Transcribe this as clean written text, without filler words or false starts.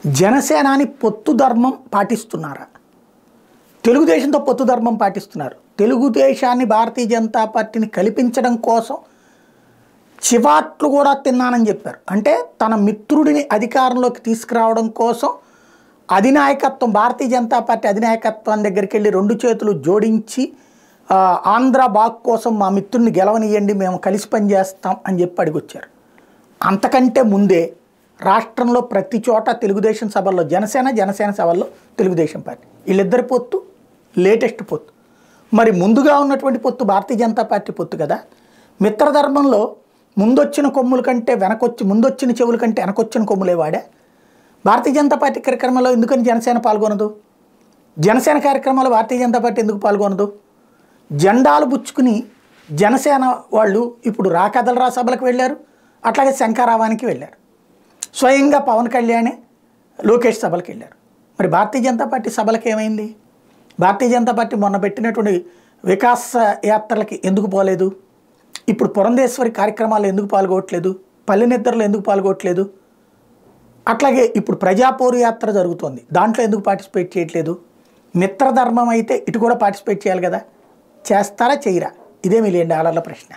జనసేనాని పొత్తు ధర్మం పాటిస్తున్నారా? తెలుగుదేశంతో పొత్తు ధర్మం పాటిస్తున్నారు. తెలుగుదేశాన్ని భారతీయ జనతా పార్టీని కల్పించడం కోసం చివాట్లు కూడా తిన్నానని చెప్పారు. అంటే తన మిత్రుడిని అధికారంలోకి తీసుకురావడం కోసం అధినాయకత్వం, భారతీయ జనతా పార్టీ అధినాయకత్వం దగ్గరికి వెళ్ళి రెండు చేతులు జోడించి ఆంధ్ర బాగ్ కోసం మా మిత్రుడిని గెలవనియండి, మేము కలిసి పనిచేస్తాం అని చెప్పి అడిగొచ్చారు. అంతకంటే ముందే రాష్ట్రంలో ప్రతి చోట తెలుగుదేశం సభల్లో జనసేన సభల్లో తెలుగుదేశం పార్టీ, వీళ్ళిద్దరి పొత్తు లేటెస్ట్ పొత్తు. మరి ముందుగా ఉన్నటువంటి పొత్తు భారతీయ జనతా పార్టీ పొత్తు కదా. మిత్రధర్మంలో ముందొచ్చిన కొమ్ముల కంటే ముందొచ్చిన చెవుల కంటే వెనకొచ్చిన కొమ్ములే వాడా. భారతీయ జనతా పార్టీ కార్యక్రమంలో ఎందుకని జనసేన పాల్గొనదు? జనసేన కార్యక్రమాల్లో భారతీయ జనతా పార్టీ ఎందుకు పాల్గొనదు? జెండాలు పుచ్చుకుని జనసేన వాళ్ళు ఇప్పుడు రాకదలరా సభలకు వెళ్ళారు, అట్లాగే శంకరావానికి వెళ్ళారు. స్వయంగా పవన్ కళ్యాణే లోకేష్ సభలకు వెళ్ళారు. మరి భారతీయ జనతా పార్టీ సభలకు ఏమైంది? భారతీయ జనతా పార్టీ మొన్న పెట్టినటువంటి వికాస యాత్రలకి ఎందుకు పోలేదు? ఇప్పుడు పురంధేశ్వరి కార్యక్రమాలు ఎందుకు పాల్గొనట్లేదు? పల్లె నిద్రలో ఎందుకు పాల్గొనట్లేదు? అట్లాగే ఇప్పుడు ప్రజాపోరు యాత్ర జరుగుతోంది, దాంట్లో ఎందుకు పార్టిసిపేట్ చేయట్లేదు? మిత్రధర్మం అయితే ఇటు కూడా పార్టిసిపేట్ చేయాలి కదా. చేస్తారా చేయరా? ఇదే $1 మిలియన్ ప్రశ్న.